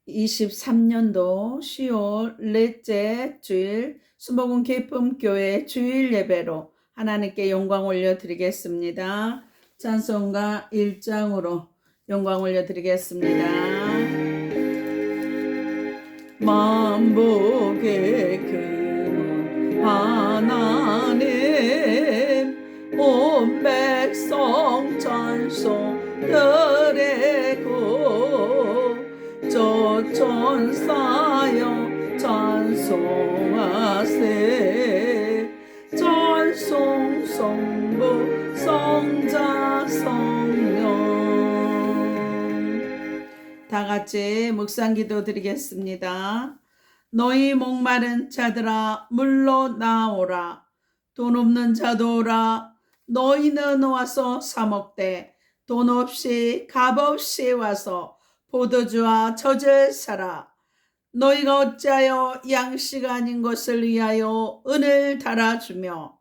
2023년도 10월 넷째 주일 수목원 기쁨교회 주일 예배로 하나님께 영광 올려드리겠습니다. 찬송가 1장으로 영광 올려드리겠습니다. 만복의 근원 하나님 온 백성 찬송 드리고 저천사여 찬송하세 찬송 성부 성자 성령. 다같이 묵상기도 드리겠습니다. 너희 목마른 자들아 물로 나오라. 돈 없는 자도 오라. 너희는 와서 사먹되 돈 없이 값 없이 와서 포도주와 젖을 사라. 너희가 어찌하여 양식 아닌 것을 위하여 은을 달아주며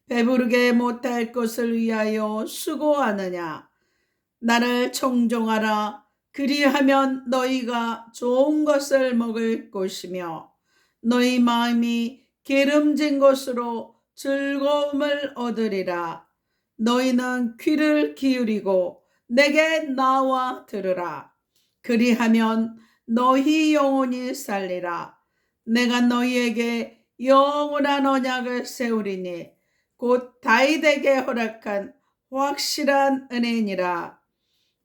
배부르게 못할 것을 위하여 수고하느냐. 나를 청종하라. 그리하면 너희가 좋은 것을 먹을 것이며 너희 마음이 기름진 것으로 즐거움을 얻으리라. 너희는 귀를 기울이고 내게 나와 들으라. 그리하면 너희 영혼이 살리라. 내가 너희에게 영원한 언약을 세우리니 곧 다윗에게 허락한 확실한 은혜니라.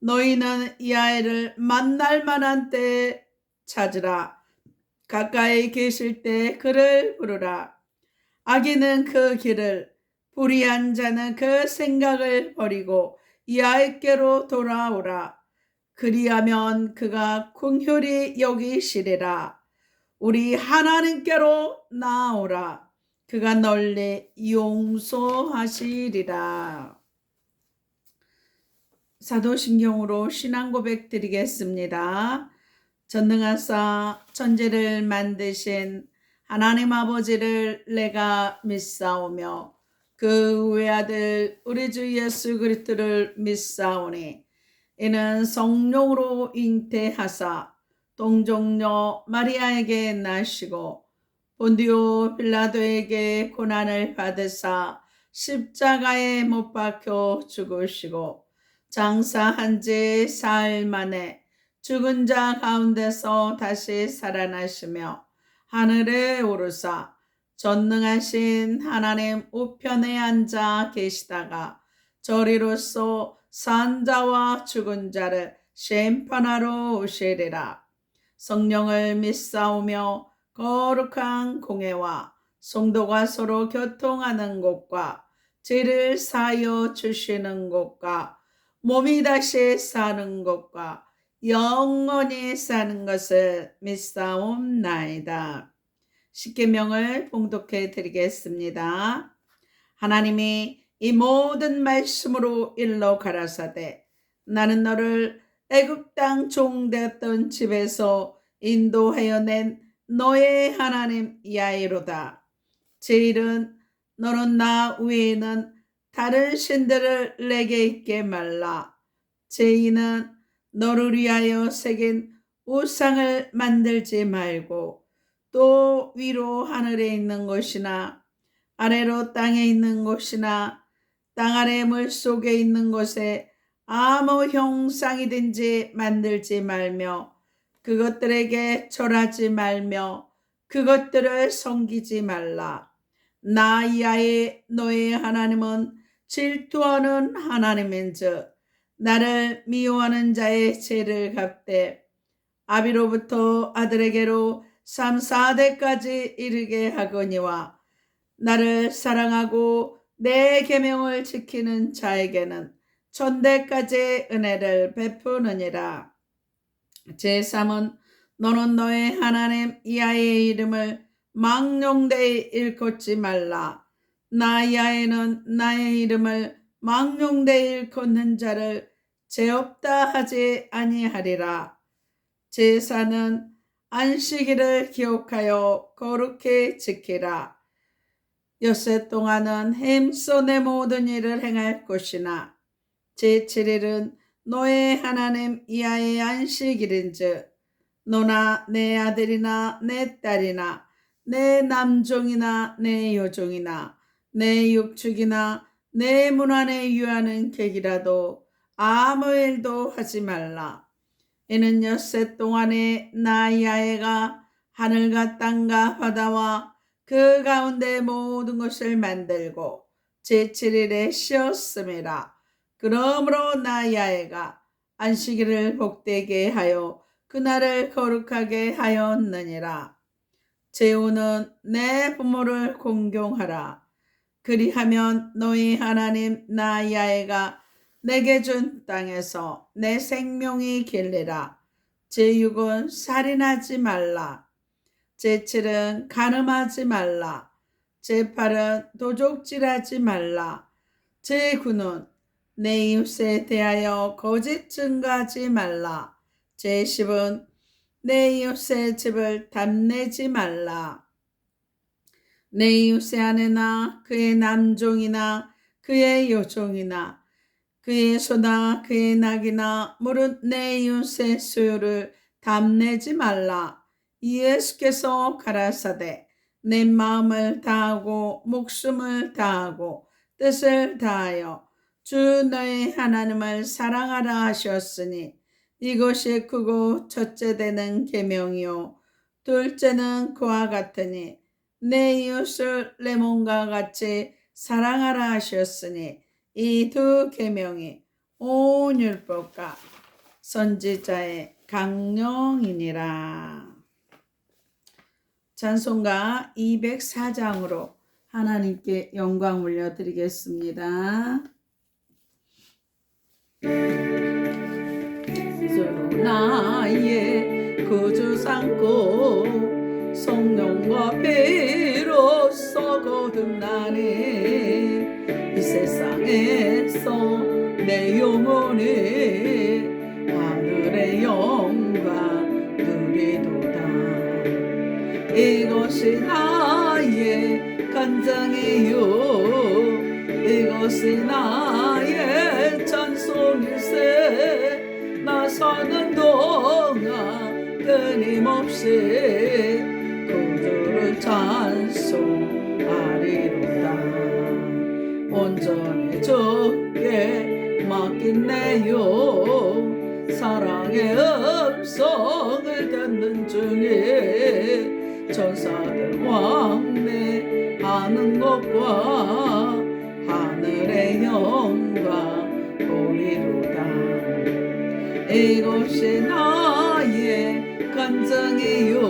너희는 야훼를 만날 만한 때에 찾으라. 가까이 계실 때 그를 부르라. 악인은 그 길을, 불의한 자는 그 생각을 버리고 야훼께로 돌아오라. 그리하면 그가 긍휼히 여기시리라. 우리 하나님께로 나오라. 그가 널리 용서하시리라. 사도신경으로 신앙 고백 드리겠습니다. 전능하사 천지를 만드신 하나님 아버지를 내가 믿사오며 그 외아들 우리 주 예수 그리스도를 믿사오니 이는 성령으로 잉태하사 동정녀 마리아에게 나시고 본디오 빌라도에게 고난을 받으사 십자가에 못 박혀 죽으시고 장사한 지 사흘 만에 죽은 자 가운데서 다시 살아나시며 하늘에 오르사 전능하신 하나님 우편에 앉아 계시다가 저리로서 산 자와 죽은 자를 심판하러 오시리라. 성령을 믿사오며 거룩한 공회와 성도가 서로 교통하는 곳과 죄를 사하여 주시는 곳과 몸이 다시 사는 것과 영원히 사는 것을 믿사옵나이다. 십계명을 봉독해 드리겠습니다. 하나님이 이 모든 말씀으로 일러 가라사대 나는 너를 애굽 땅 종되었던 집에서 인도하여 낸 너의 하나님 야훼로다. 제1은 너는 나 외에는 다른 신들을 내게 있게 말라. 제2는 너를 위하여 새긴 우상을 만들지 말고 또 위로 하늘에 있는 것이나 아래로 땅에 있는 것이나 땅 아래 물속에 있는 것에 아무 형상이든지 만들지 말며 그것들에게 절하지 말며 그것들을 섬기지 말라. 나 야훼 너의 하나님은 질투하는 하나님인즉 나를 미워하는 자의 죄를 갚되 아비로부터 아들에게로 3, 4대까지 이르게 하거니와 나를 사랑하고 내 계명을 지키는 자에게는 1000대까지 은혜를 베푸느니라. 제3은 너는 너의 하나님 야훼의 이름을 망령되이 일컫지 말라. 나 야훼는 나의 이름을 망령되이 일컫는 자를 죄 없다 하지 아니하리라. 제4는 안식일을 기억하여 거룩히 지키라. 엿새 동안은 힘써 내 모든 일을 행할 것이나 제7일은 너의 하나님 야훼의 안식일인즉 너나 내 아들이나 내 딸이나 내 남종이나 내 여종이나 내 육축이나 내 문 안에 유하는 객이라도 아무 일도 하지 말라. 이는 엿새 동안에 나 야훼가 하늘과 땅과 바다와 그 가운데 모든 것을 만들고 제7일에 쉬었음이라. 그러므로 나 야훼가 안식일을 복되게 하여 그날을 거룩하게 하였느니라. 제후는 내 부모를 공경하라. 그리하면 너희 하나님 나 야훼가 내게 준 땅에서 내 생명이 길리라. 제6은 살인하지 말라. 제7은 간음하지 말라. 제8은 도적질하지 말라. 제9는 내 이웃에 대하여 거짓 증거하지 말라. 제10은 내 이웃의 집을 탐내지 말라. 내 이웃의 아내나 그의 남종이나 그의 여종이나 그의 소나 그의 낙이나 무릇 내 이웃의 소유를 탐내지 말라. 예수께서 가라사대 내 마음을 다하고 목숨을 다하고 뜻을 다하여 주 너의 하나님을 사랑하라 하셨으니 이것이 크고 첫째 되는 계명이요 둘째는 그와 같으니 내 이웃을 내 몸과 같이 사랑하라 하셨으니 이 두 계명이 온 율법과 선지자의 강령이니라. 찬송가 204장으로 하나님께 영광 올려드리겠습니다. 주 나의 구주 삼고 성령과 피로써 거듭나네. 이 세상에서 내 영혼이 하늘의 영광 누리도다. 이것이 나의 간증이요 이것이 나의 찬송일세. 나 사는 동안 끊임없이 구주를 찬송하리로다. 온전히 주께 맡긴내요. 사랑의 음성을 듣는 중에 천사들 왕래하는 것과 하늘의 영광 보리로다. 이것이 나의 간증이요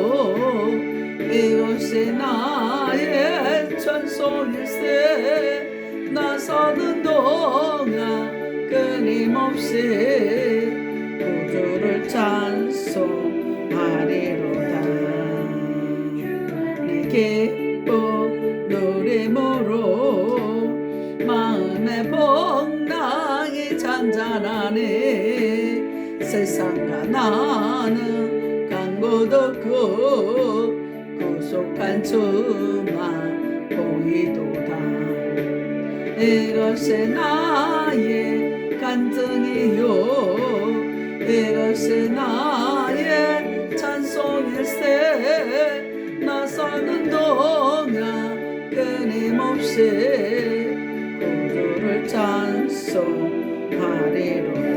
이것이 나의 찬송일세. 나 사는 동안 끊임없이 구주를 찬송하리로다. 내 기쁜 노래모로 마음의 복랑이 잔잔하네. 세상과 나는 간 곳 없고 구속한 주만 보이도다. 이것이 나의 간증이요 이것이 나의 찬송일세. 나 사는 동안 끊임없이 구주를 찬송하리로다.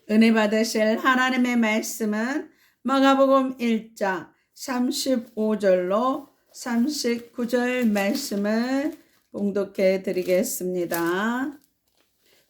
은혜 받으실 하나님의 말씀은 마가복음 1장 35절로 39절 말씀을 봉독해 드리겠습니다.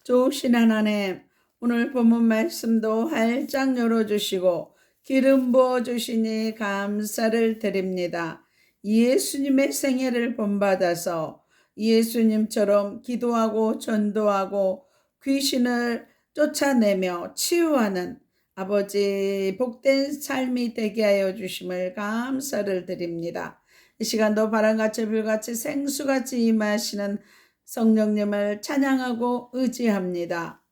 좋으신 하나님, 오늘 본문 말씀도 활짝 열어주시고 기름 부어주시니 감사를 드립니다. 예수님의 생애를 본받아서 예수님처럼 기도하고 전도하고 귀신을 쫓아내며 치유하는 아버지 복된 삶이 되게 하여 주심을 감사를 드립니다. 이 시간도 바람같이 불같이 생수같이 임하시는 성령님을 찬양하고 의지합니다.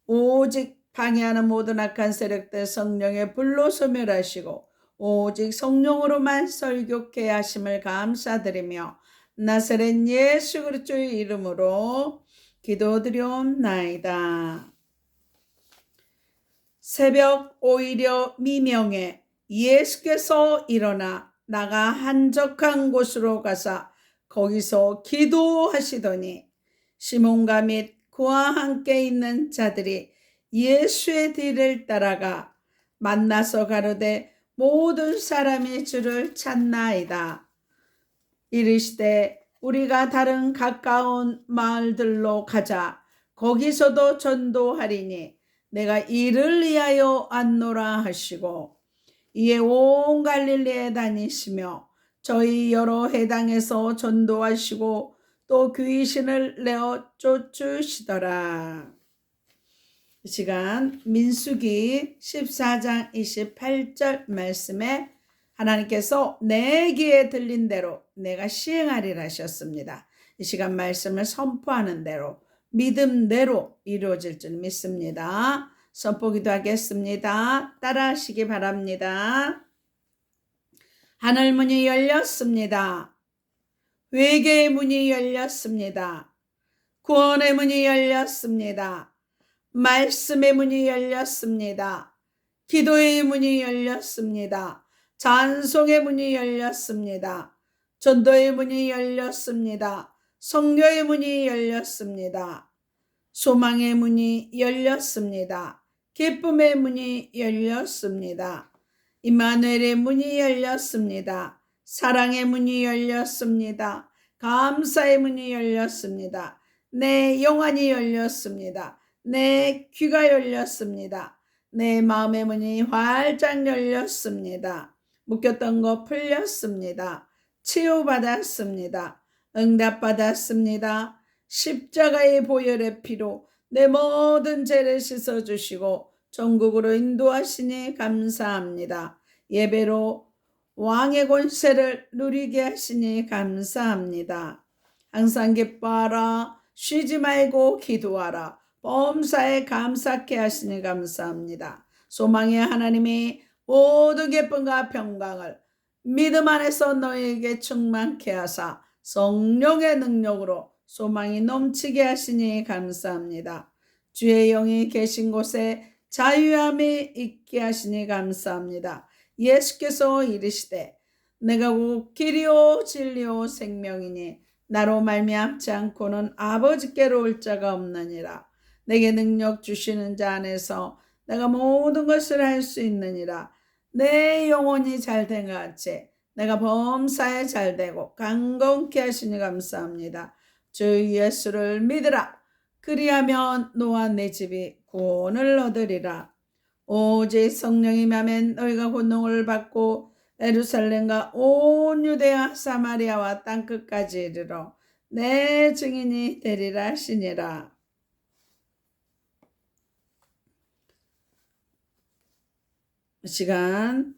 오직 방해하는 모든 악한 세력들 성령의 불로 소멸하시고 오직 성령으로만 설교케 하심을 감사드리며 나사렛 예수 그리스도의 이름으로 기도드리옵나이다. 새벽 오히려 미명에 예수께서 일어나 나가 한적한 곳으로 가사 거기서 기도하시더니 시몬과 및 그와 함께 있는 자들이 예수의 뒤를 따라가 만나서 가로되 모든 사람이 주를 찾나이다. 이르시되 우리가 다른 가까운 마을들로 가자. 거기서도 전도하리니 내가 이를 위하여 왔노라 하시고 이에 온 갈릴리에 다니시며 저희 여러 해당에서 전도하시고 또 귀신을 내어 쫓으시더라. 이 시간 민수기 14장 28절 말씀에 하나님께서 내 귀에 들린 대로 내가 시행하리라 하셨습니다. 이 시간 말씀을 선포하는 대로 믿음대로 이루어질 줄 믿습니다. 선포기도 하겠습니다. 따라하시기 바랍니다. 하늘문이 열렸습니다. 회개의 문이 열렸습니다. 구원의 문이 열렸습니다. 말씀의 문이 열렸습니다. 기도의 문이 열렸습니다. 찬송의 문이 열렸습니다. 전도의 문이 열렸습니다. 성교의 문이 열렸습니다. 소망의 문이 열렸습니다. 기쁨의 문이 열렸습니다. 임마누엘의 문이 열렸습니다. 사랑의 문이 열렸습니다. 감사의 문이 열렸습니다. 내 영안이 열렸습니다. 내 귀가 열렸습니다. 내 마음의 문이 활짝 열렸습니다. 묶였던 거 풀렸습니다. 치유받았습니다. 응답받았습니다. 십자가의 보혈의 피로 내 모든 죄를 씻어주시고 전국으로 인도하시니 감사합니다. 예배로 왕의 권세를 누리게 하시니 감사합니다. 항상 기뻐하라. 쉬지 말고 기도하라. 범사에 감사케 하시니 감사합니다. 소망의 하나님이 모든 기쁨과 평강을 믿음 안에서 너희에게 충만케 하사 성령의 능력으로 소망이 넘치게 하시니 감사합니다. 주의 영이 계신 곳에 자유함이 있게 하시니 감사합니다. 예수께서 이르시되 내가 곧 길이요 진리요 생명이니 나로 말미암지 않고는 아버지께로 올 자가 없느니라. 내게 능력 주시는 자 안에서 내가 모든 것을 할 수 있느니라. 내 영혼이 잘된 것 같이 내가 범사에 잘되고 강건케 하시니 감사합니다. 주 예수를 믿으라. 그리하면 너와 내 집이 구원을 얻으리라. 오직 성령이 임하면 너희가 권능을 받고 예루살렘과 온 유대와 사마리아와 땅끝까지 이르러 내 증인이 되리라 하시니라. 시간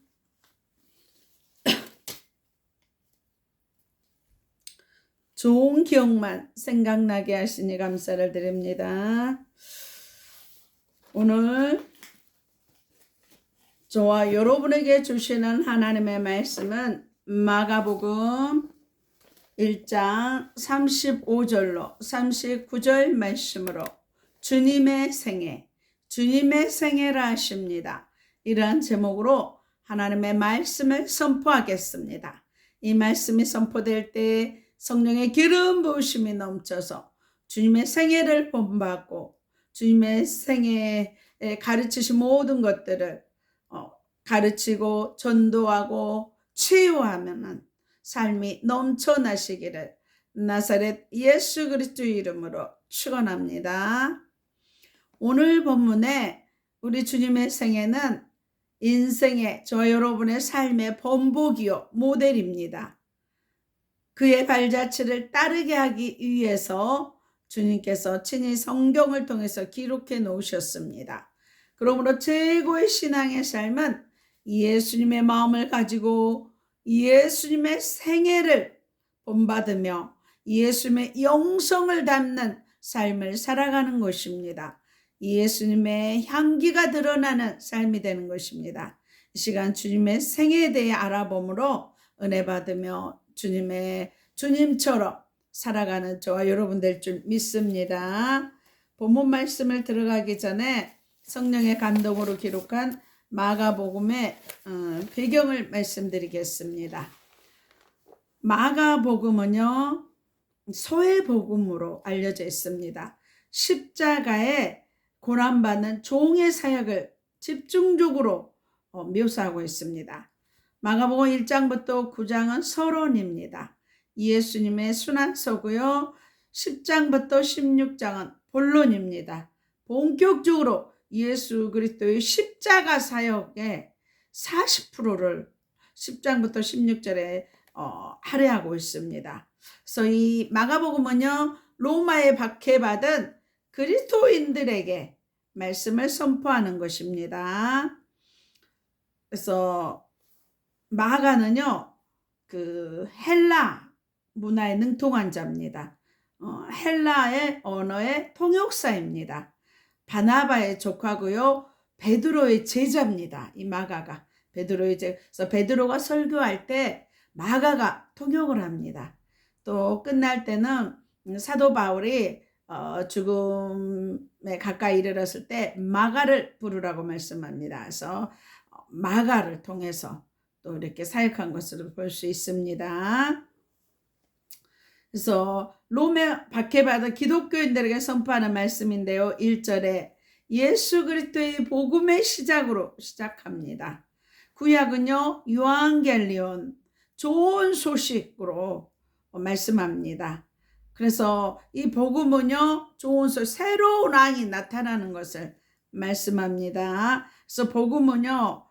좋은 기억만 생각나게 하시니 감사를 드립니다. 오늘 저와 여러분에게 주시는 하나님의 말씀은 마가복음 1장 35절로 39절 말씀으로 주님의 생애라 하십니다. 이러한 제목으로 하나님의 말씀을 선포하겠습니다. 이 말씀이 선포될 때 성령의 기름 부으심이 넘쳐서 주님의 생애를 본받고 주님의 생애에 가르치신 모든 것들을 가르치고 전도하고 치유하는 삶이 넘쳐나시기를 나사렛 예수 그리스도 이름으로 축원합니다. 오늘 본문에 우리 주님의 생애는 인생의 저와 여러분의 삶의 본보기요 모델입니다. 그의 발자취를 따르게 하기 위해서 주님께서 친히 성경을 통해서 기록해 놓으셨습니다. 그러므로 최고의 신앙의 삶은 예수님의 마음을 가지고 예수님의 생애를 본받으며 예수님의 영성을 담는 삶을 살아가는 것입니다. 예수님의 향기가 드러나는 삶이 되는 것입니다. 이 시간 주님의 생애에 대해 알아봄으로 은혜 받으며 주님처럼 살아가는 저와 여러분 될 줄 믿습니다. 본문 말씀을 들어가기 전에 성령의 감동으로 기록한 마가복음의 배경을 말씀드리겠습니다. 마가복음은요, 소외복음으로 알려져 있습니다. 십자가에 고난받는 종의 사역을 집중적으로 묘사하고 있습니다. 마가복음 1장부터 9장은 서론입니다. 예수님의 순환서고요. 10장부터 16장은 본론입니다. 본격적으로 예수 그리스도의 십자가 사역의 40%를 10장부터 16절에 할애하고 있습니다. 그래서 이 마가복음은요, 로마에 박해받은 그리스도인들에게 말씀을 선포하는 것입니다. 그래서 마가는요, 그 헬라 문화에 능통한 자입니다. 헬라의 언어의 통역사입니다. 바나바의 조카고요, 베드로의 제자입니다. 이 마가가 베드로의 그래서 베드로가 설교할 때 마가가 통역을 합니다. 또 끝날 때는 사도 바울이 죽음에 가까이 이르렀을 때 마가를 부르라고 말씀합니다. 그래서 마가를 통해서 또 이렇게 사역한 것을 볼 수 있습니다. 그래서 롬에 박해받은 기독교인들에게 선포하는 말씀인데요. 1절에 예수 그리스도의 복음의 시작으로 시작합니다. 구약은요, 유앙겔리온, 좋은 소식으로 말씀합니다. 그래서 이 복음은요, 좋은 소식, 새로운 왕이 나타나는 것을 말씀합니다. 그래서 복음은요,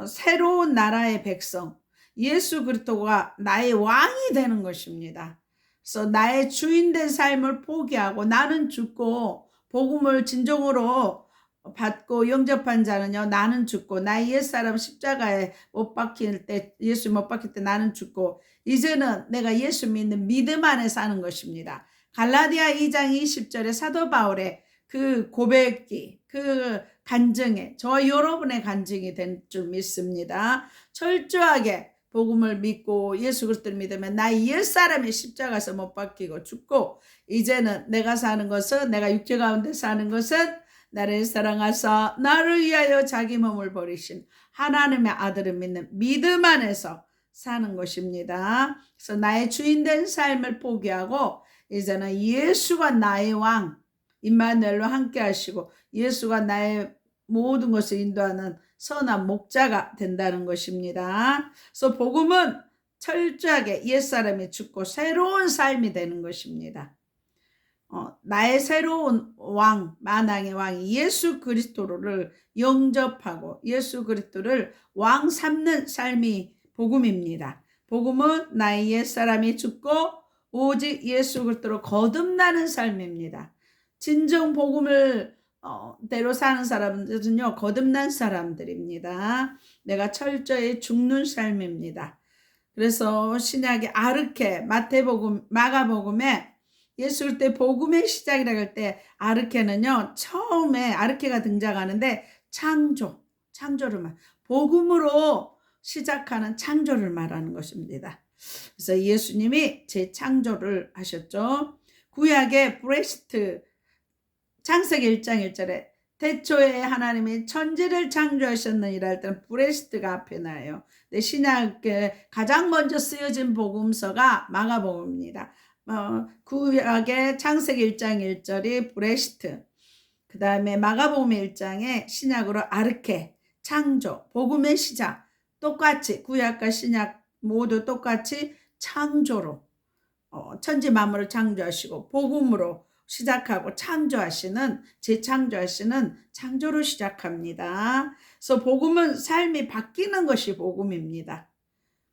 새로운 나라의 백성, 예수 그리스도가 나의 왕이 되는 것입니다. 그래서 나의 주인된 삶을 포기하고 나는 죽고 복음을 진정으로 받고 영접한 자는요, 나는 죽고 나의 옛사람 십자가에 못 박힐 때, 예수 못 박힐 때 나는 죽고 이제는 내가 예수 믿는 믿음 안에 사는 것입니다. 갈라디아 2장 20절에 사도 바울의 그 고백이, 그 간증에 저와 여러분의 간증이 된 줄 믿습니다. 철저하게 복음을 믿고 예수 그리스도를 믿으면 나의 옛사람이 십자가에서 못 박히고 죽고 이제는 내가 사는 것은, 내가 육체 가운데 사는 것은 나를 사랑하사 나를 위하여 자기 몸을 버리신 하나님의 아들을 믿는 믿음 안에서 사는 것입니다. 그래서 나의 주인된 삶을 포기하고 이제는 예수가 나의 왕, 임마누엘로 함께 하시고 예수가 나의 모든 것을 인도하는 선한 목자가 된다는 것입니다. 그래서 복음은 철저하게 옛사람이 죽고 새로운 삶이 되는 것입니다. 나의 새로운 왕, 만왕의 왕이 예수 그리스도를 영접하고 예수 그리스도를 왕 삼는 삶이 복음입니다. 복음은 나의 옛사람이 죽고 오직 예수 그리스도로 거듭나는 삶입니다. 진정 복음을 대로 사는 사람들은요, 거듭난 사람들입니다. 내가 철저히 죽는 삶입니다. 그래서 신약의 아르케, 마태복음, 마가복음에 예수 그리스도의 복음의 시작이라고 할 때 아르케는요, 처음에 아르케가 등장하는데 창조를 복음으로 시작하는 창조를 말하는 것입니다. 그래서 예수님이 재창조를 하셨죠. 구약의 브레스트, 창세기 1장 1절에 태초에 하나님이 천지를 창조하셨느니라 할 때는 브레스트가 앞에 나요. 근데 신약에 가장 먼저 쓰여진 복음서가 마가복음입니다. 구약의 창세기 1장 1절이 브레스트, 그 다음에 마가복음 1장에 신약으로 아르케, 창조, 복음의 시작, 똑같이 구약과 신약 모두 똑같이 창조로 천지 만물을 창조하시고 복음으로 시작하고 창조하시는, 재창조하시는 창조로 시작합니다. 그래서 복음은 삶이 바뀌는 것이 복음입니다.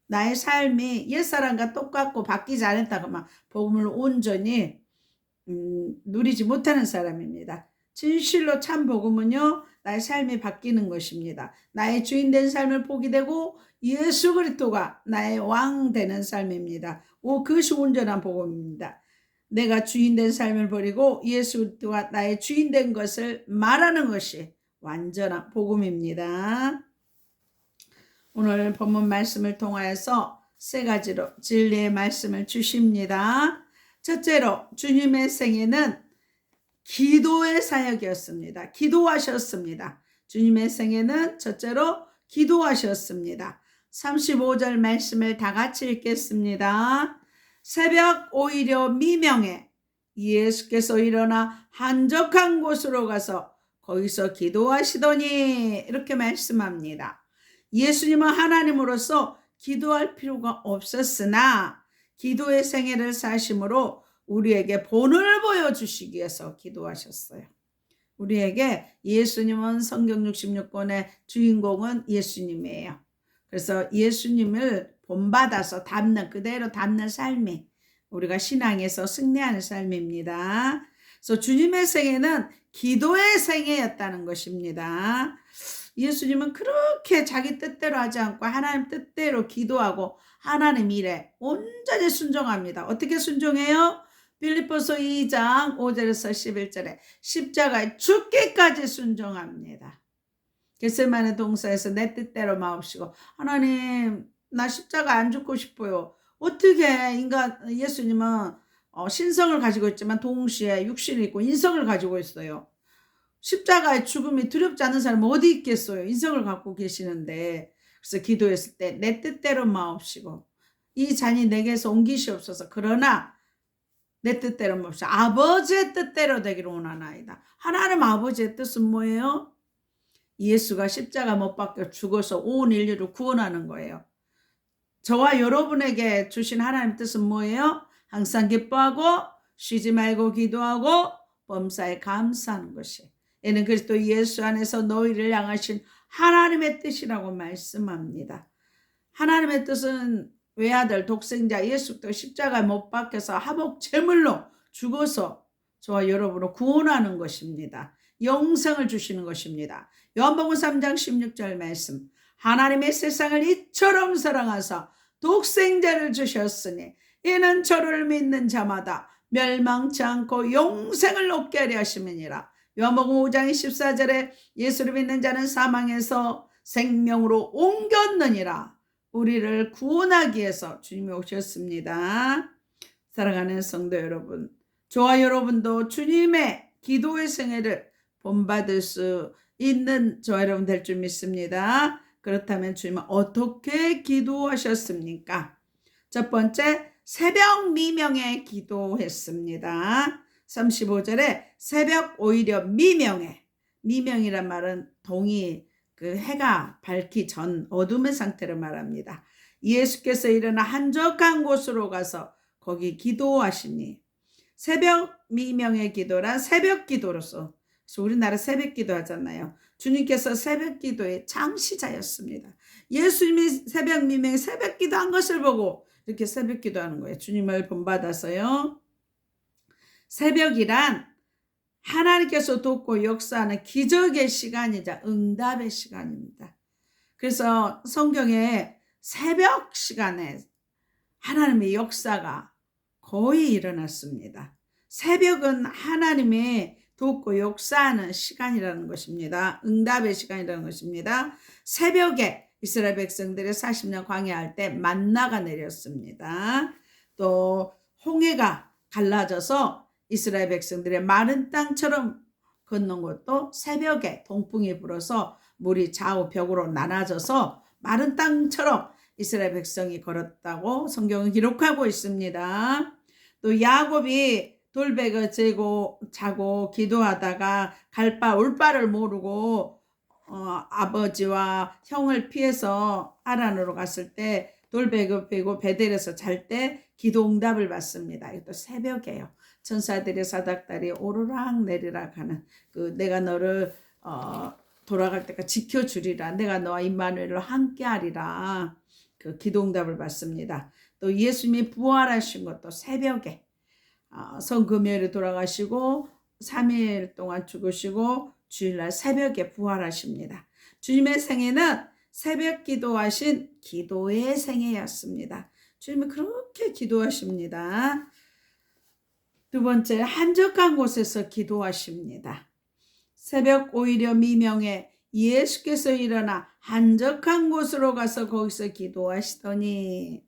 나의 삶이 옛사람과 똑같고 바뀌지 않았다고 막 복음을 온전히 누리지 못하는 사람입니다. 진실로 참 복음은요, 나의 삶이 바뀌는 것입니다. 나의 주인된 삶을 포기되고 예수 그리스도가 나의 왕 되는 삶입니다. 그것이 온전한 복음입니다. 내가 주인된 삶을 버리고 예수 그리스도가 나의 주인된 것을 말하는 것이 완전한 복음입니다. 오늘 본문 말씀을 통하여서 세 가지로 진리의 말씀을 주십니다. 첫째로 주님의 생애는 기도의 사역이었습니다. 기도하셨습니다. 주님의 생애는 첫째로 기도하셨습니다. 35절 말씀을 다 같이 읽겠습니다. 새벽 오히려 미명에 예수께서 일어나 한적한 곳으로 가서 거기서 기도하시더니 이렇게 말씀합니다. 예수님은 하나님으로서 기도할 필요가 없었으나 기도의 생애를 사심으로 우리에게 본을 보여주시기 위해서 기도하셨어요. 우리에게 예수님은 성경 66권의 주인공은 예수님이에요. 그래서 예수님을 본받아서 그대로 닮는 삶이 우리가 신앙에서 승리하는 삶입니다. 그래서 주님의 생애는 기도의 생애였다는 것입니다. 예수님은 그렇게 자기 뜻대로 하지 않고 하나님 뜻대로 기도하고 하나님 일에 온전히 순종합니다. 어떻게 순종해요? 빌립보서 2장 5절에서 11절에 십자가에 죽기까지 순종합니다. 겟세마네 동산에서 내 뜻대로 마옵시고 하나님 나 십자가 안 죽고 싶어요. 어떻게 예수님은 신성을 가지고 있지만 동시에 육신이 있고 인성을 가지고 있어요. 십자가의 죽음이 두렵지 않은 사람은 어디 있겠어요. 인성을 갖고 계시는데. 그래서 기도했을 때 내 뜻대로 마옵시고 이 잔이 내게서 옮기시옵소서. 그러나 내 뜻대로 마옵시고 아버지의 뜻대로 되기를 원하나이다. 하나님 아버지의 뜻은 뭐예요? 예수가 십자가 못 박혀 죽어서 온 인류를 구원하는 거예요. 저와 여러분에게 주신 하나님 뜻은 뭐예요? 항상 기뻐하고 쉬지 말고 기도하고 범사에 감사하는 것이 이는 그리스도 예수 안에서 너희를 향하신 하나님의 뜻이라고 말씀합니다. 하나님의 뜻은 외아들 독생자 예수도 십자가에 못 박혀서 화목 제물로 죽어서 저와 여러분을 구원하는 것입니다. 영생을 주시는 것입니다. 요한복음 3장 16절 말씀 하나님의 세상을 이처럼 사랑하사 독생자를 주셨으니 이는 저를 믿는 자마다 멸망치 않고 영생을 얻게 하려 하심이니라. 요한복음 5장 14절에 예수를 믿는 자는 사망에서 생명으로 옮겼느니라. 우리를 구원하기 위해서 주님이 오셨습니다. 사랑하는 성도 여러분, 저와 여러분도 주님의 기도의 생애를 본받을 수 있는 저와 여러분 될 줄 믿습니다. 그렇다면 주님은 어떻게 기도하셨습니까? 첫 번째, 새벽 미명에 기도했습니다. 35절에 새벽 오히려 미명에, 미명이란 말은 동이 해가 밝기 전 어둠의 상태를 말합니다. 예수께서 일어나 한적한 곳으로 가서 거기 기도하시니 새벽 미명의 기도란 새벽 기도로서 그래서 우리나라 새벽 기도 하잖아요. 주님께서 새벽 기도의 창시자였습니다. 예수님이 새벽 미명에 새벽 기도한 것을 보고 이렇게 새벽 기도하는 거예요. 주님을 본받아서요. 새벽이란 하나님께서 돕고 역사하는 기적의 시간이자 응답의 시간입니다. 그래서 성경에 새벽 시간에 하나님의 역사가 거의 일어났습니다. 새벽은 하나님의 돕고 역사하는 시간이라는 것입니다. 응답의 시간이라는 것입니다. 새벽에 이스라엘 백성들의 40년 광야할 때 만나가 내렸습니다. 또 홍해가 갈라져서 이스라엘 백성들의 마른 땅처럼 걷는 것도 새벽에 동풍이 불어서 물이 좌우 벽으로 나눠져서 마른 땅처럼 이스라엘 백성이 걸었다고 성경은 기록하고 있습니다. 또 야곱이 돌베개 자고 기도하다가 갈 바 올 바를 모르고 아버지와 형을 피해서 아란으로 갔을 때 돌베개 베고 베델에서 잘 때 기도 응답을 받습니다. 이것도 새벽이에요. 천사들의 사닥다리 오르락 내리락 하는 내가 너를 돌아갈 때까지 지켜주리라. 내가 너와 임마누엘로 함께하리라. 기도응답을 받습니다. 또 예수님이 부활하신 것도 새벽에 성금요일에 돌아가시고 3일 동안 죽으시고 주일날 새벽에 부활하십니다. 주님의 생애는 새벽 기도하신 기도의 생애였습니다. 주님은 그렇게 기도하십니다. 두 번째, 한적한 곳에서 기도하십니다. 새벽 오히려 미명에 예수께서 일어나 한적한 곳으로 가서 거기서 기도하시더니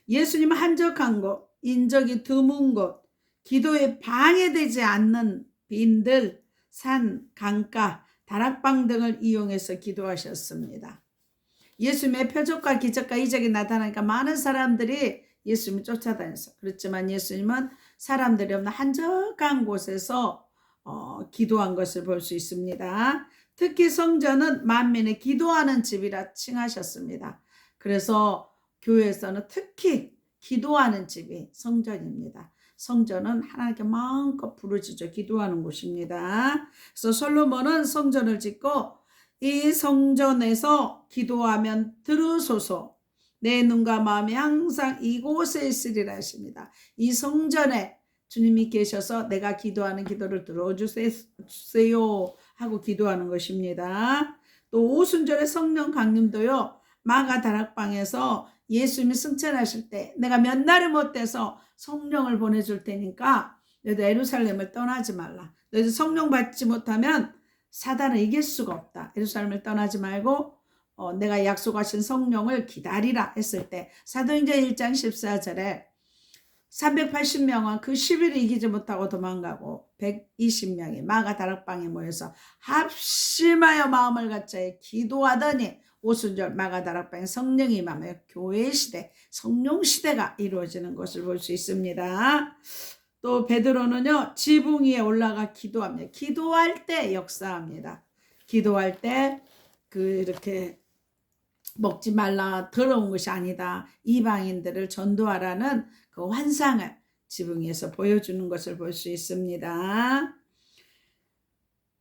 예수님은 한적한 곳, 인적이 드문 곳, 기도에 방해되지 않는 빈들, 산, 강가, 다락방 등을 이용해서 기도하셨습니다. 예수님의 표적과 기적과 이적이 나타나니까 많은 사람들이 예수님을 쫓아다녔어요. 그렇지만 예수님은 사람들이 없는 한적한 곳에서 기도한 것을 볼 수 있습니다. 특히 성전은 만민의 기도하는 집이라 칭하셨습니다. 그래서 교회에서는 특히 기도하는 집이 성전입니다. 성전은 하나님께 마음껏 부르짖어 기도하는 곳입니다. 그래서 솔로몬은 성전을 짓고 이 성전에서 기도하면 들으소서 내 눈과 마음이 항상 이곳에 있으리라 하십니다. 이 성전에 주님이 계셔서 내가 기도하는 기도를 들어주세요 하고 기도하는 것입니다. 또 오순절의 성령 강림도요. 마가 다락방에서 예수님이 승천하실 때 내가 몇 날을 못 돼서 성령을 보내줄 테니까 너희들 예루살렘을 떠나지 말라. 너희들 성령 받지 못하면 사단을 이길 수가 없다. 예루살렘을 떠나지 말고 내가 약속하신 성령을 기다리라 했을 때 사도행전 1장 14절에 380명은 그 10일을 이기지 못하고 도망가고 120명이 마가 다락방에 모여서 합심하여 마음을 같이 기도하더니 오순절 마가 다락방에 성령이 임하며 교회 시대, 성령 시대가 이루어지는 것을 볼 수 있습니다. 또 베드로는요 지붕 위에 올라가 기도합니다. 기도할 때 역사합니다. 기도할 때 이렇게 먹지 말라 더러운 것이 아니다. 이방인들을 전도하라는 그 환상을 지붕 위에서 보여주는 것을 볼 수 있습니다.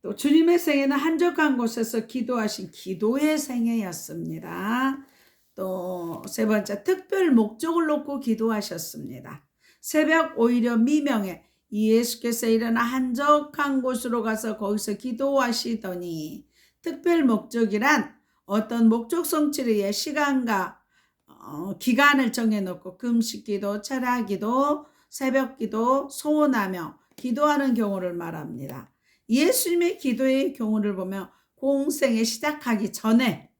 또 주님의 생애는 한적한 곳에서 기도하신 기도의 생애였습니다. 또 세 번째 특별 목적을 놓고 기도하셨습니다. 새벽 오히려 미명에 예수께서 일어나 한적한 곳으로 가서 거기서 기도하시더니 특별 목적이란 어떤 목적 성취를 위해 시간과 기간을 정해놓고 금식기도, 철야기도, 새벽기도, 소원하며 기도하는 경우를 말합니다. 예수님의 기도의 경우를 보면 공생에 시작하기 전에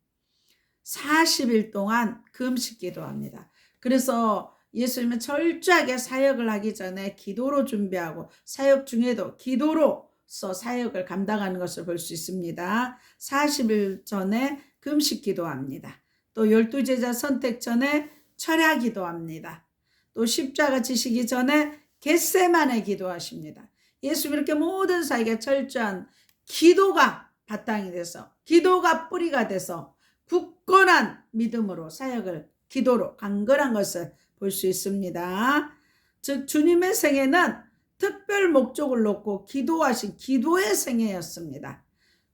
40일 동안 금식기도합니다. 그래서 예수님은 철저하게 사역을 하기 전에 기도로 준비하고 사역 중에도 기도로서 사역을 감당하는 것을 볼 수 있습니다. 40일 전에 금식 기도합니다. 또 12제자 선택 전에 철야 기도합니다. 또 십자가 지시기 전에 겟세마네 기도하십니다. 예수님 이렇게 모든 사역에 철저한 기도가 바탕이 돼서 기도가 뿌리가 돼서 굳건한 믿음으로 사역을 기도로 강건한 것을 볼 수 있습니다. 즉 주님의 생애는 특별 목적을 놓고 기도하신 기도의 생애였습니다.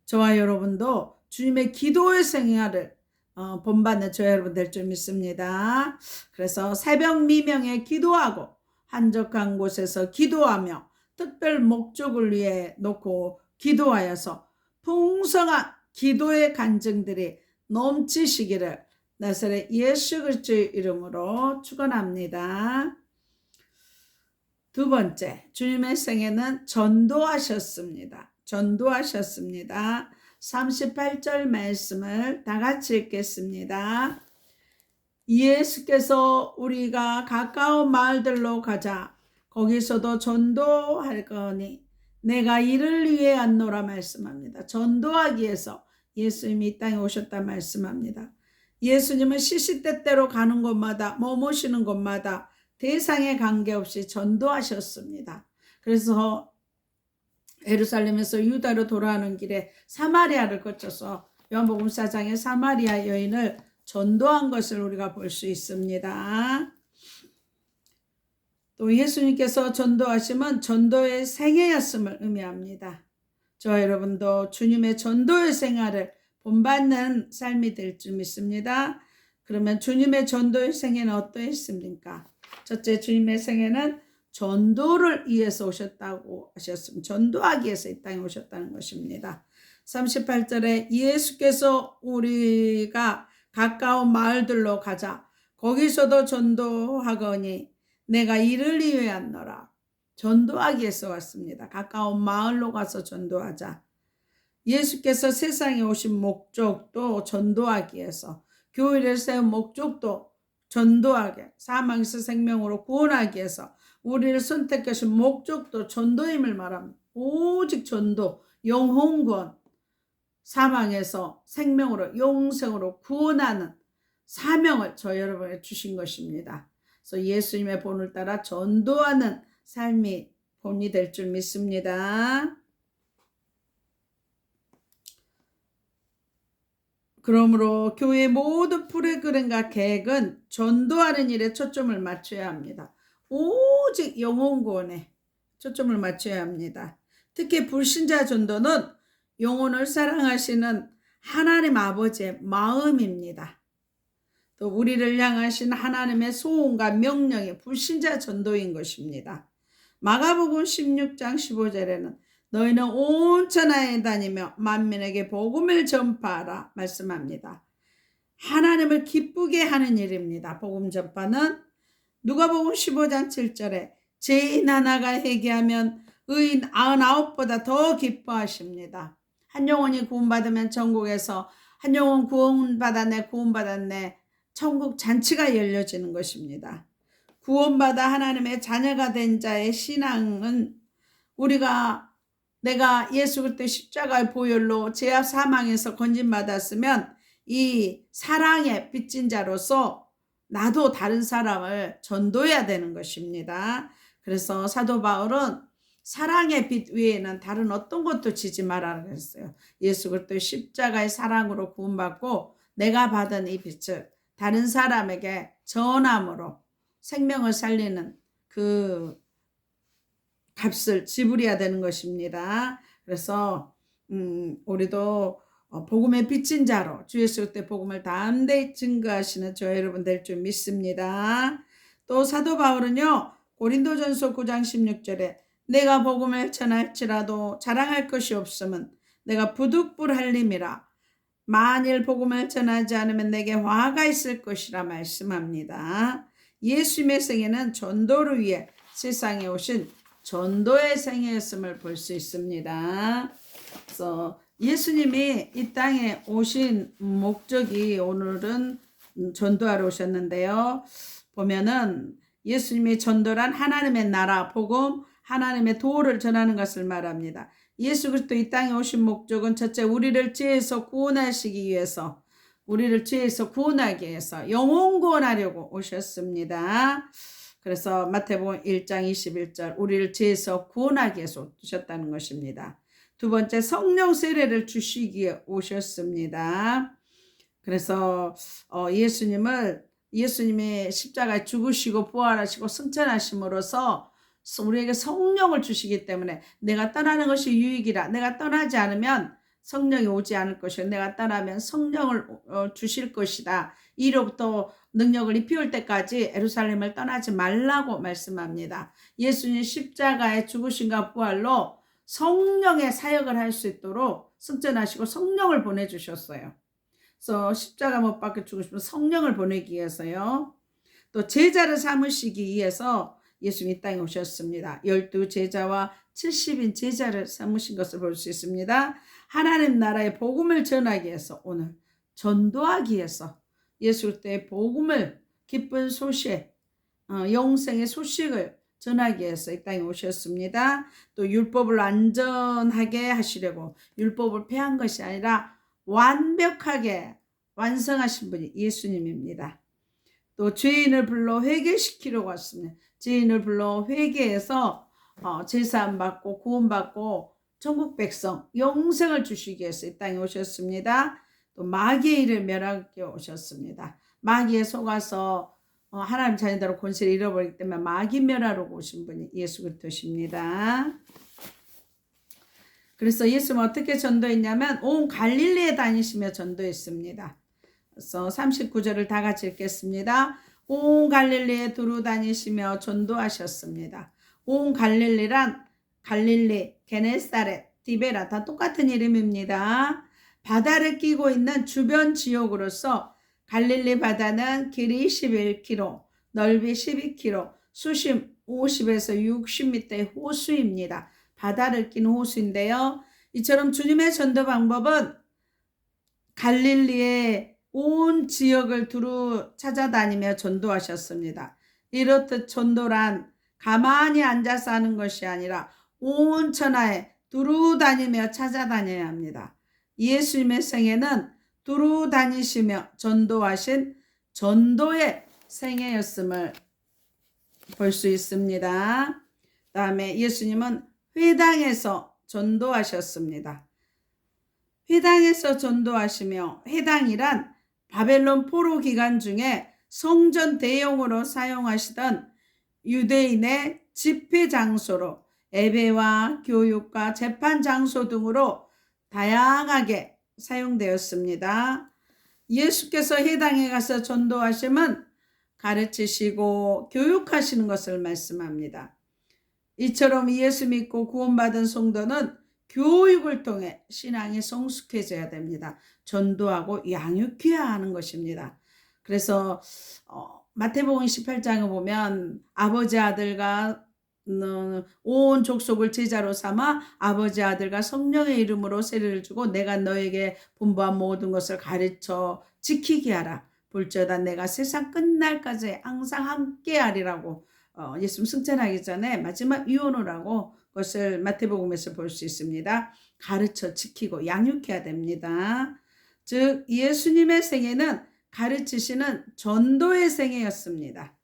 저와 여러분도 주님의 기도의 생애를 본받는 저와 여러분 될 줄 믿습니다. 그래서 새벽 미명에 기도하고 한적한 곳에서 기도하며 특별 목적을 위해 놓고 기도하여서 풍성한 기도의 간증들이 넘치시기를 나사렛 예수 그리스도의 이름으로 축원합니다. 두 번째, 주님의 생애는 전도하셨습니다. 38절 말씀을 다 같이 읽겠습니다. 예수께서 우리가 가까운 마을들로 가자. 거기서도 전도할 거니 내가 이를 위해 왔노라 말씀합니다. 전도하기 위해서 예수님이 이 땅에 오셨다 말씀합니다. 예수님은 시시때때로 가는 곳마다 머무시는 곳마다 대상에 관계없이 전도하셨습니다. 그래서 예루살렘에서 유다로 돌아오는 길에 사마리아를 거쳐서 요한복음 4장의 사마리아 여인을 전도한 것을 우리가 볼 수 있습니다. 또 예수님께서 전도하심은 전도의 생애였음을 의미합니다. 저와 여러분도 주님의 전도의 생활을 본받는 삶이 될 줄 믿습니다. 그러면 주님의 전도의 생애는 어떠했습니까? 첫째, 주님의 생애는 전도를 위해서 오셨다고 하셨습니다. 전도하기 위해서 이 땅에 오셨다는 것입니다. 38절에 예수께서 우리가 가까운 마을들로 가자. 거기서도 전도하거니 내가 이를 위해 왔노라. 전도하기 위해서 왔습니다. 가까운 마을로 가서 전도하자. 예수께서 세상에 오신 목적도 전도하기 위해서, 교회를 세운 목적도 전도하게, 사망에서 생명으로 구원하기 위해서 우리를 선택하신 목적도 전도임을 말합니다. 오직 전도, 영혼구원, 사망에서 생명으로 영생으로 구원하는 사명을 저 여러분에게 주신 것입니다. 그래서 예수님의 본을 따라 전도하는 삶이 본이 될 줄 믿습니다. 그러므로 교회의 모든 프로그램과 계획은 전도하는 일에 초점을 맞춰야 합니다. 오직 영혼 구원에 초점을 맞춰야 합니다. 특히 불신자 전도는 영혼을 사랑하시는 하나님 아버지의 마음입니다. 또 우리를 향하신 하나님의 소원과 명령이 불신자 전도인 것입니다. 마가복음 16장 15절에는 너희는 온 천하에 다니며 만민에게 복음을 전파하라 말씀합니다. 하나님을 기쁘게 하는 일입니다. 복음 전파는 누가복음 15장 7절에 죄인 하나가 회개하면 의인 99보다 더 기뻐하십니다. 한 영혼이 구원받으면 천국에서 한 영혼 구원받았네 천국 잔치가 열려지는 것입니다. 구원받아 하나님의 자녀가 된 자의 신앙은 내가 예수 그리스도의 십자가의 보혈로 죄악 사망에서 건진받았으면 이 사랑의 빚진 자로서 나도 다른 사람을 전도해야 되는 것입니다. 그래서 사도 바울은 사랑의 빚 외에는 다른 어떤 것도 지지 말라고 했어요. 예수 그리스도의 십자가의 사랑으로 구원받고 내가 받은 이 빚을 다른 사람에게 전함으로 생명을 살리는 그 값을 지불해야 되는 것입니다. 그래서 우리도 복음의 빚진 자로 주 예수 그리스도의 복음을 담대히 증거하시는 저 여러분 될 줄 믿습니다. 또 사도 바울은요, 고린도전서 9장 16절에 내가 복음을 전할지라도 자랑할 것이 없으면 내가 부득불할림이라. 만일 복음을 전하지 않으면 내게 화가 있을 것이라 말씀합니다. 예수님의 생애는 전도를 위해 세상에 오신 전도의 생애였음을 볼 수 있습니다. 그래서 예수님이 이 땅에 오신 목적이 오늘은 전도하러 오셨는데요. 보면은 예수님이 전도란 하나님의 나라, 복음, 하나님의 도를 전하는 것을 말합니다. 예수 그리스도 이 땅에 오신 목적은 첫째 우리를 죄에서 구원하시기 위해서, 우리를 죄에서 구원하기 위해서 영혼 구원하려고 오셨습니다. 그래서 마태복음 1장 21절 우리를 죄에서 구원하기 위해서 오셨다는 것입니다. 두 번째 성령 세례를 주시기에 오셨습니다. 그래서 예수님이 십자가에 죽으시고 부활하시고 승천하심으로써 우리에게 성령을 주시기 때문에 내가 떠나는 것이 유익이라, 내가 떠나지 않으면 성령이 오지 않을 것이고 내가 떠나면 성령을 주실 것이다. 이로부터 능력을 입혀올 때까지 예루살렘을 떠나지 말라고 말씀합니다. 예수님 십자가의 죽으심과 부활로 성령의 사역을 할 수 있도록 승천하시고 성령을 보내주셨어요. 그래서 십자가 못 박혀 죽으시면 성령을 보내기 위해서요. 또 제자를 삼으시기 위해서 예수님이 이 땅에 오셨습니다. 12 제자와 70인 제자를 삼으신 것을 볼 수 있습니다. 하나님 나라의 복음을 전하기 위해서, 오늘 전도하기 위해서 예수 그리스도의 복음을, 기쁜 소식, 영생의 소식을 전하기 위해서 이 땅에 오셨습니다. 또 율법을 완전하게 하시려고, 율법을 폐한 것이 아니라 완벽하게 완성하신 분이 예수님입니다. 또 죄인을 불러 회개시키려고 왔습니다. 죄인을 불러 회개해서 제사함 받고 구원받고 천국 백성 영생을 주시기 위해서 이 땅에 오셨습니다. 또 마귀의 일을 멸하기 오셨습니다. 마귀에 속아서 하나님 자녀들의 권세를 잃어버리기 때문에 마귀 멸하러 오신 분이 예수 그리스도십니다. 그래서 예수는 어떻게 전도했냐면 온 갈릴리에 다니시며 전도했습니다. 그래서 39절을 다 같이 읽겠습니다. 온 갈릴리에 두루 다니시며 전도하셨습니다. 온 갈릴리란 갈릴리, 게네사렛, 디베라 다 똑같은 이름입니다. 바다를 끼고 있는 주변 지역으로서 갈릴리 바다는 길이 21km, 넓이 12km, 수심 50에서 60m의 호수입니다. 바다를 끼는 호수인데요. 이처럼 주님의 전도 방법은 갈릴리의 온 지역을 두루 찾아다니며 전도하셨습니다. 이렇듯 전도란 가만히 앉아서 하는 것이 아니라 온 천하에 두루 다니며 찾아다녀야 합니다. 예수님의 생애는 두루 다니시며 전도하신 전도의 생애였음을 볼 수 있습니다. 다음에 예수님은 회당에서 전도하셨습니다. 회당에서 전도하시며, 회당이란 바벨론 포로 기간 중에 성전 대용으로 사용하시던 유대인의 집회 장소로 예배와 교육과 재판 장소 등으로 다양하게 사용되었습니다. 예수께서 회당에 가서 전도하심은 가르치시고 교육하시는 것을 말씀합니다. 이처럼 예수 믿고 구원받은 성도는 교육을 통해 신앙이 성숙해져야 됩니다. 전도하고 양육해야 하는 것입니다. 그래서 마태복음 18장을 보면 아버지 아들과 온 족속을 제자로 삼아 아버지 아들과 성령의 이름으로 세례를 주고 내가 너에게 분부한 모든 것을 가르쳐 지키게 하라. 볼지어다 내가 세상 끝날까지 항상 함께하리라고 예수님 승천하기 전에 마지막 유언을 하고 그것을 마태복음에서 볼 수 있습니다. 가르쳐 지키고 양육해야 됩니다. 즉 예수님의 생애는 가르치시는 전도의 생애였습니다.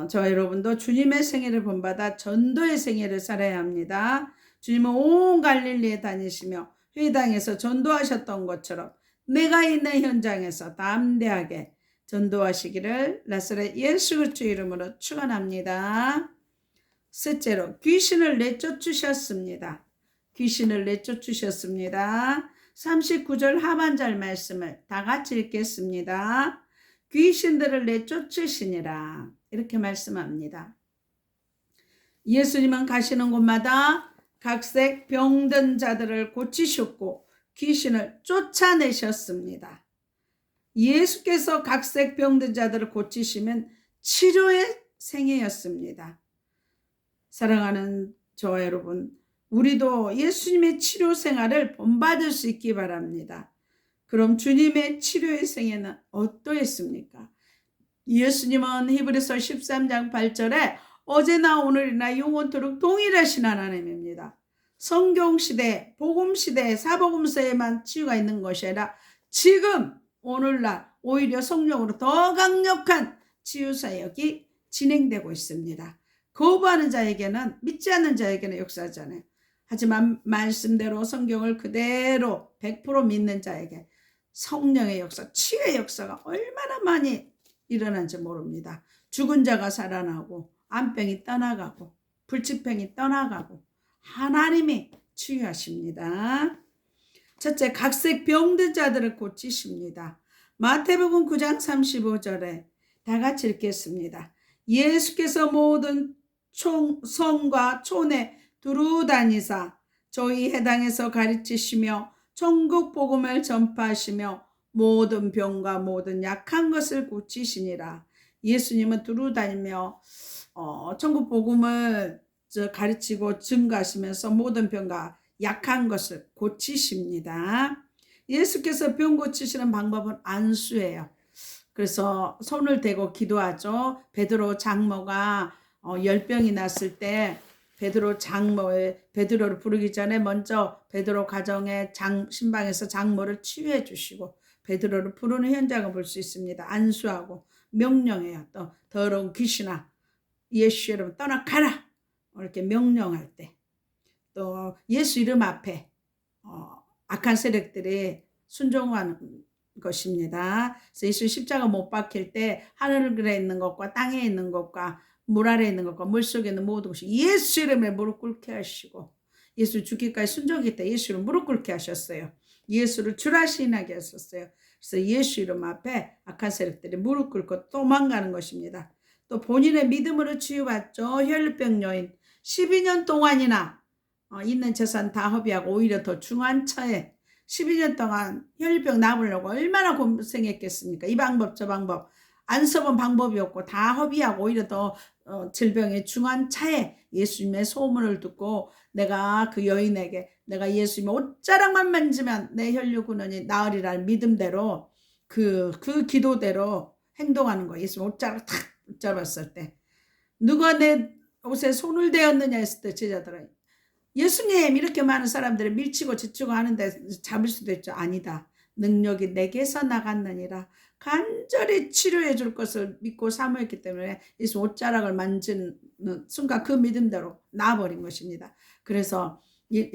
저 여러분도 주님의 생애를 본받아 전도의 생애를 살아야 합니다. 주님은 온 갈릴리에 다니시며 회당에서 전도하셨던 것처럼 내가 있는 현장에서 담대하게 전도하시기를 나사렛 예수 그리스도의 이름으로 축원합니다. 셋째로 귀신을 내쫓으셨습니다. 귀신을 내쫓으셨습니다. 39절 하반절 말씀을 다 같이 읽겠습니다. 귀신들을 내쫓으시니라 이렇게 말씀합니다. 예수님은 가시는 곳마다 각색 병든 자들을 고치셨고 귀신을 쫓아내셨습니다. 예수께서 각색 병든 자들을 고치시면 치료의 생애였습니다. 사랑하는 저와 여러분, 우리도 예수님의 치료 생활을 본받을 수 있기 바랍니다. 그럼 주님의 치료의 생애는 어떠했습니까? 예수님은 히브리서 13장 8절에 어제나 오늘이나 영원토록 동일하신 하나님입니다. 성경시대, 복음시대, 사복음서에만 치유가 있는 것이 아니라 지금 오늘날 오히려 성령으로 더 강력한 치유 사역이 진행되고 있습니다. 거부하는 자에게는, 믿지 않는 자에게는 역사하잖아요. 하지만 말씀대로 성경을 그대로 100% 믿는 자에게 성령의 역사, 치유의 역사가 얼마나 많이 일어난지 모릅니다. 죽은 자가 살아나고 암병이 떠나가고 불치병이 떠나가고 하나님이 치유하십니다. 첫째, 각색 병든 자들을 고치십니다. 마태복음 9장 35절에 다 같이 읽겠습니다. 예수께서 모든 성과 촌에 두루 다니사 저희 해당에서 가르치시며 천국 복음을 전파하시며 모든 병과 모든 약한 것을 고치시니라. 예수님은 두루 다니며 천국 복음을 가르치고 증거하시면서 모든 병과 약한 것을 고치십니다. 예수께서 병 고치시는 방법은 안수예요. 그래서 손을 대고 기도하죠. 베드로 장모가 열병이 났을 때 베드로를 부르기 전에 먼저 베드로 가정의 신방에서 장모를 치유해 주시고 베드로를 부르는 현장을 볼 수 있습니다. 안수하고 명령해요. 또 더러운 귀신아 예수 이름 떠나가라 이렇게 명령할 때, 또 예수 이름 앞에 악한 세력들이 순종하는 것입니다. 그래서 예수 십자가 못 박힐 때 하늘에 있는 것과 땅에 있는 것과 물 아래에 있는 것과 물 속에 있는 모든 것이 예수 이름에 무릎 꿇게 하시고, 예수 죽기까지 순종했을 때 예수 이름 무릎 꿇게 하셨어요. 예수를 주라 시인하게 하셨어요. 그래서 예수 이름 앞에 악한 세력들이 무릎 꿇고 도망가는 것입니다. 또 본인의 믿음으로 치유받죠. 혈병 여인 12년 동안이나 있는 재산 다 허비하고 오히려 더 중한 처에 12년 동안 혈병 나으려고 얼마나 고생했겠습니까? 이 방법 저 방법 안 써본 방법이 없고 다 허비하고 오히려 더 질병에 중한 차에 예수님의 소문을 듣고 내가 그 여인에게 내가 예수님의 옷자락만 만지면 내 혈류 근원이 나으리라는 믿음대로 그 기도대로 행동하는 거예요. 예수님 옷자락 탁 붙잡았을 때 누가 내 옷에 손을 대었느냐 했을 때 제자들은 예수님 이렇게 많은 사람들을 밀치고 지치고 하는데 잡을 수도 있죠. 아니다. 능력이 내게서 나갔느니라. 간절히 치료해 줄 것을 믿고 사모했기 때문에 예수 옷자락을 만지는 순간 그 믿음대로 나아버린 것입니다. 그래서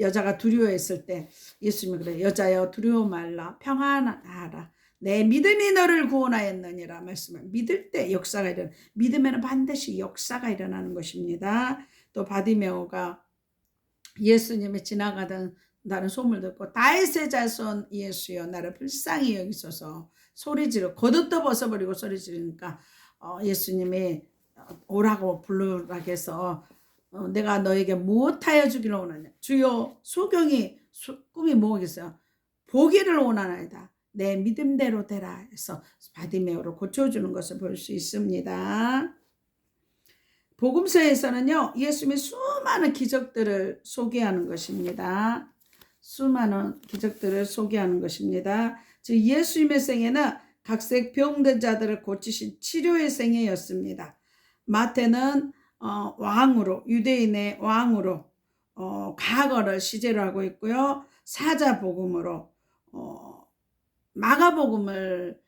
여자가 두려워했을 때 예수님이 그래, 여자여 두려워 말라, 평안하라, 내 믿음이 너를 구원하였느니라 말씀을. 믿을 때 역사가 일어나, 믿음에는 반드시 역사가 일어나는 것입니다. 또 바디메오가 예수님이 지나가던 다른 소문을 듣고 다윗의 자손 예수여 나를 불쌍히 여기소서 소리 지르, 겉옷도 벗어버리고 소리 지르니까 예수님이 오라고 부르라 해서 내가 너에게 무엇하여 주기를 원하냐. 주여 소경이 꿈이 뭐겠어요? 보기를 원하나이다. 내 믿음대로 되라 해서 바디메오를 고쳐주는 것을 볼 수 있습니다. 복음서에서는요, 예수님의 수많은 기적들을 소개하는 것입니다. 수많은 기적들을 소개하는 것입니다. 즉 예수님의 생애는 각색 병든 자들을 고치신 치료의 생애였습니다. 마태는 왕으로, 유대인의 왕으로 과거를 시제로 하고 있고요. 사자복음으로 마가복음을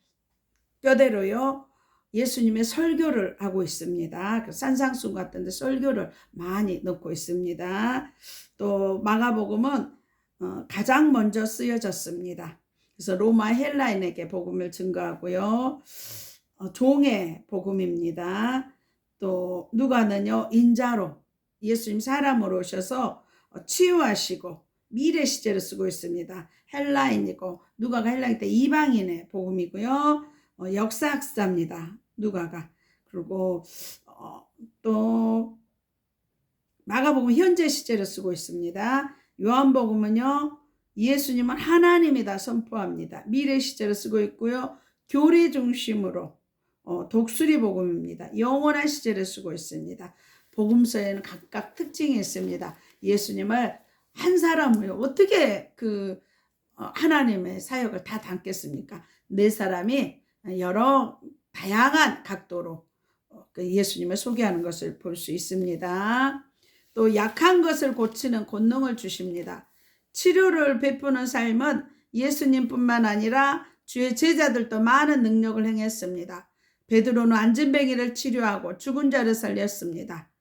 뼈대로요, 예수님의 설교를 하고 있습니다. 산상수 같은 데 설교를 많이 넣고 있습니다. 또 마가복음은 가장 먼저 쓰여졌습니다. 그래서 로마 헬라인에게 복음을 증거하고요. 종의 복음입니다. 또 누가는요, 인자로 예수님 사람으로 오셔서 치유하시고 미래 시제를 쓰고 있습니다. 헬라인이고 누가가 헬라인 때 이방인의 복음이고요. 역사학자입니다. 누가가. 그리고 또 마가복음은 현재 시제를 쓰고 있습니다. 요한복음은요, 예수님은 하나님이다 선포합니다. 미래 시제를 쓰고 있고요. 교리 중심으로 독수리 복음입니다. 영원한 시제를 쓰고 있습니다. 복음서에는 각각 특징이 있습니다. 예수님을 한 사람을 어떻게 그 하나님의 사역을 다 담겠습니까? 네 사람이 여러 다양한 각도로 예수님을 소개하는 것을 볼 수 있습니다. 또 약한 것을 고치는 권능을 주십니다. 치료를 베푸는 삶은 예수님뿐만 아니라 주의 제자들도 많은 능력을 행했습니다. 베드로는 안진뱅이를 치료하고 죽은 자를 살렸습니다.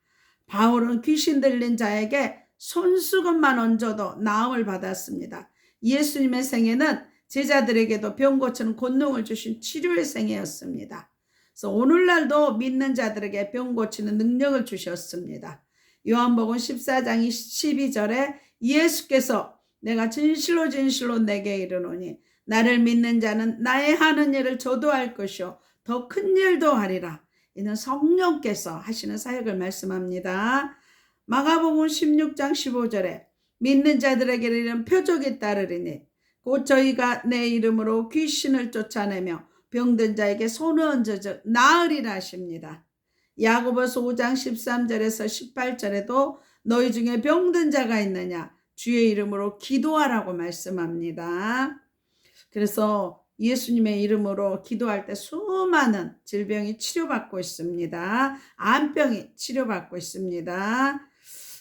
바울은 귀신 들린 자에게 손수건만 얹어도 나음을 받았습니다. 예수님의 생애는 제자들에게도 병 고치는 권능을 주신 치료의 생애였습니다. 그래서 오늘날도 믿는 자들에게 병 고치는 능력을 주셨습니다. 요한복음 14장 12절에 예수께서 내가 진실로 진실로 내게 이르노니 나를 믿는 자는 나의 하는 일을 저도 할 것이요 더 큰 일도 하리라. 이는 성령께서 하시는 사역을 말씀합니다. 마가복음 16장 15절에 믿는 자들에게 이르는 표적이 따르리니 곧 저희가 내 이름으로 귀신을 쫓아내며 병든 자에게 손을 얹어 나으리라 하십니다. 야고보서 5장 13절에서 18절에도 너희 중에 병든 자가 있느냐 주의 이름으로 기도하라고 말씀합니다. 그래서 예수님의 이름으로 기도할 때 수많은 질병이 치료받고 있습니다. 암병이 치료받고 있습니다.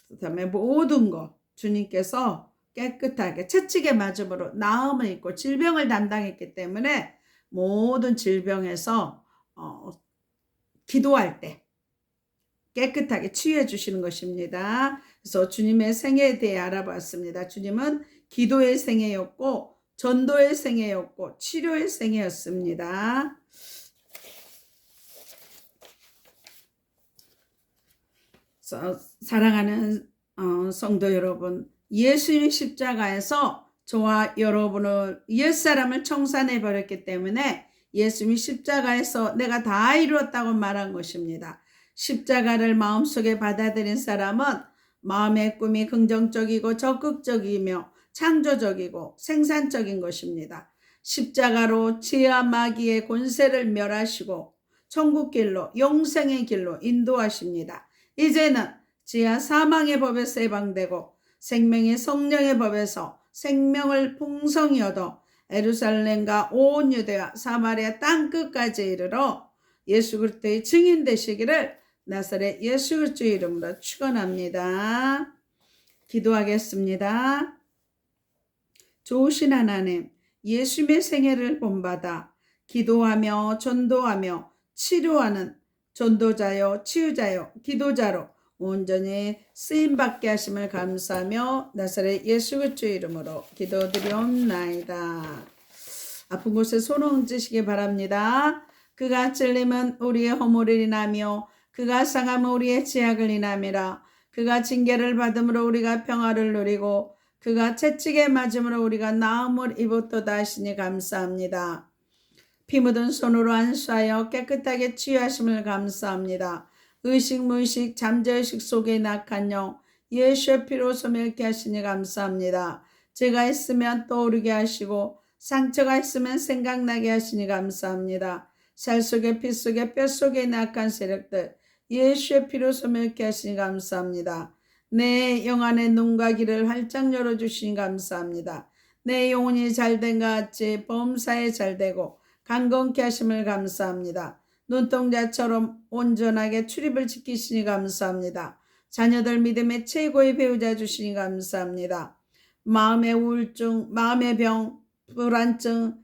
그다음에 모든 것 주님께서 깨끗하게 채찍에 맞음으로 나음을 입고 질병을 담당했기 때문에 모든 질병에서 기도할 때 깨끗하게 치유해 주시는 것입니다. 그래서 주님의 생애에 대해 알아봤습니다. 주님은 기도의 생애였고 전도의 생애였고 치료의 생애였습니다. 사랑하는 성도 여러분, 예수님의 십자가에서 저와 여러분을 옛사람을 청산해 버렸기 때문에 예수님이 십자가에서 내가 다 이루었다고 말한 것입니다. 십자가를 마음속에 받아들인 사람은 마음의 꿈이 긍정적이고 적극적이며 창조적이고 생산적인 것입니다. 십자가로 죄와 마귀의 권세를 멸하시고 천국길로 용생의 길로 인도하십니다. 이제는 죄와 사망의 법에서 해방되고 생명의 성령의 법에서 생명을 풍성히 얻어 예루살렘과 온 유대와 사마리아 땅끝까지 이르러 예수 그리스도의 증인 되시기를 나사렛 예수 그리스도의 이름으로 축원합니다. 기도하겠습니다. 좋으신 하나님, 예수님의 생애를 본받아 기도하며 전도하며 치료하는 전도자요 치유자요 기도자로 온전히 쓰임받게 하심을 감사하며 나사렛 예수 그리스도의 이름으로 기도드리옵나이다. 아픈 곳에 손 얹으시기 바랍니다. 그가 찔림은 우리의 허물을 인하며 그가 상함은 우리의 죄악을 인함이라. 그가 징계를 받음으로 우리가 평화를 누리고 그가 채찍에 맞음으로 우리가 나음을 입었도다 하시니 감사합니다. 피 묻은 손으로 안수하여 깨끗하게 치유하심을 감사합니다. 의식 무의식 잠재의식 속에 낙한 영 예수의 피로 소멸케 하시니 감사합니다. 죄가 있으면 떠오르게 하시고 상처가 있으면 생각나게 하시니 감사합니다. 살 속에 피 속에 뼈 속에 낙한 세력들 예수의 피로 소멸케 하시니 감사합니다. 내 영안의 눈과 귀를 활짝 열어주시니 감사합니다. 내 영혼이 잘된 것 같이 범사에 잘되고 강건케 하심을 감사합니다. 눈동자처럼 온전하게 출입을 지키시니 감사합니다. 자녀들 믿음의 최고의 배우자 주시니 감사합니다. 마음의 우울증, 마음의 병, 불안증,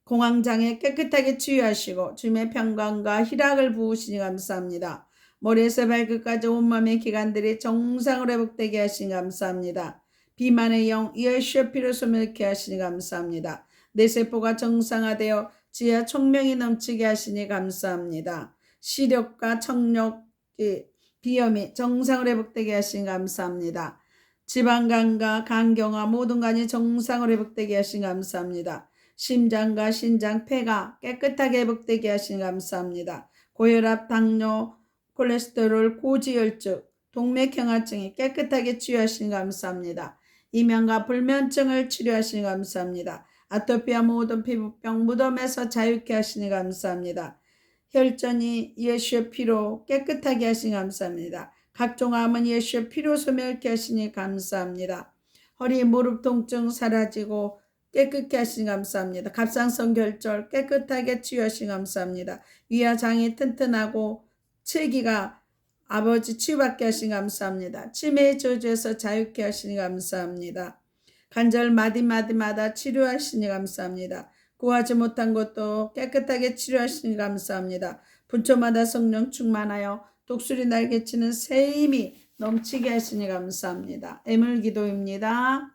공황장애 깨끗하게 치유하시고 주님의 평강과 희락을 부으시니 감사합니다. 머리에서 발끝까지 온몸의 기관들이 정상으로 회복되게 하시니 감사합니다. 비만의 영 예수의 피로 소멸케 하시니 감사합니다. 내 세포가 정상화되어 지혜와 총명이 넘치게 하시니 감사합니다. 시력과 청력이 비염이 정상으로 회복되게 하시니 감사합니다. 지방간과 간경화 모든 간이 정상으로 회복되게 하시니 감사합니다. 심장과 신장, 폐가 깨끗하게 회복되게 하시니 감사합니다. 고혈압, 당뇨, 콜레스테롤, 고지혈증, 동맥경화증이 깨끗하게 치유하시니 감사합니다. 이명과 불면증을 치료하시니 감사합니다. 아토피와 모든 피부병 무덤에서 자유케 하시니 감사합니다. 혈전이 예수의 피로 깨끗하게 하시니 감사합니다. 각종 암은 예수의 피로 소멸케 하시니 감사합니다. 허리 무릎 통증 사라지고 깨끗게 하시니 감사합니다. 갑상선 결절 깨끗하게 치유하시니 감사합니다. 위와 장이 튼튼하고 체기가 아버지 치유받게 하시니 감사합니다. 치매의 저주에서 자유케 하시니 감사합니다. 관절 마디마디마다 치료하시니 감사합니다. 구하지 못한 것도 깨끗하게 치료하시니 감사합니다. 분초마다 성령 충만하여 독수리 날개치는 새 힘이 넘치게 하시니 감사합니다. 애물기도입니다.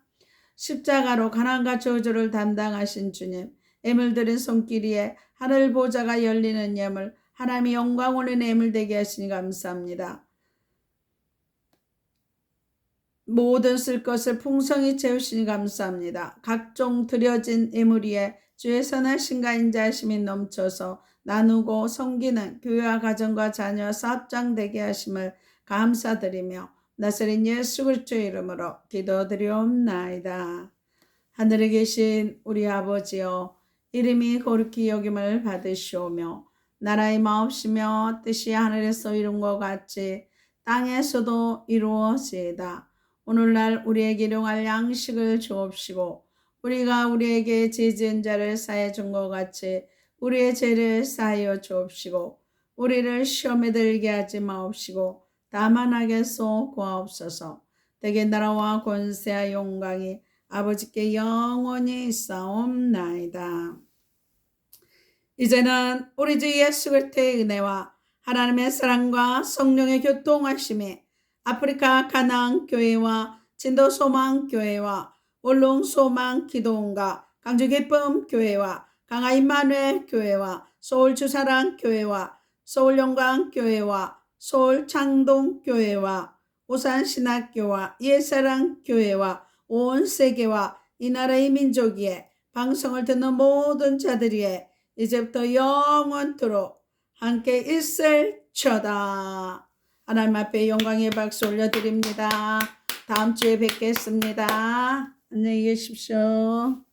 십자가로 가난과 저주를 담당하신 주님, 애물들인 손길 위에 하늘 보좌가 열리는 예물, 하나님의 영광 올리는 애물되게 하시니 감사합니다. 모든 쓸 것을 풍성히 채우시니 감사합니다. 각종 드려진 예물 위에 주의 선하신가 인자하심이 넘쳐서 나누고 섬기는 교회와 가정과 자녀 사업장 되게 하심을 감사드리며 나사렛 예수 그리스도의 이름으로 기도드리옵나이다. 하늘에 계신 우리 아버지여, 이름이 거룩히 여김을 받으시오며 나라의 마옵시며 뜻이 하늘에서 이룬 것 같이 땅에서도 이루어지이다. 오늘날 우리에게 일용할 양식을 주옵시고 우리가 우리에게 죄 지은 자를 사해 준 것 같이 우리의 죄를 사하여 주옵시고 우리를 시험에 들게 하지 마옵시고 다만 악에서 구하옵소서. 대개 나라와 권세와 영광이 아버지께 영원히 있사옵나이다. 이제는 우리 주 예수 그리스도의 은혜와 하나님의 사랑과 성령의 교통하심이 아프리카 가나안 교회와 진도 소망 교회와 울릉 소망 기도원과 강주 기쁨 교회와 강화 임마누엘 교회와 서울 주사랑 교회와 서울 영광 교회와 서울 창동 교회와 오산 신학교와 옛사랑 교회와 온 세계와 이 나라의 민족 위에 방송을 듣는 모든 자들 위에 이제부터 영원토록 함께 있을처다. 하나님 앞에 영광의 박수 올려드립니다. 다음 주에 뵙겠습니다. 안녕히 계십시오.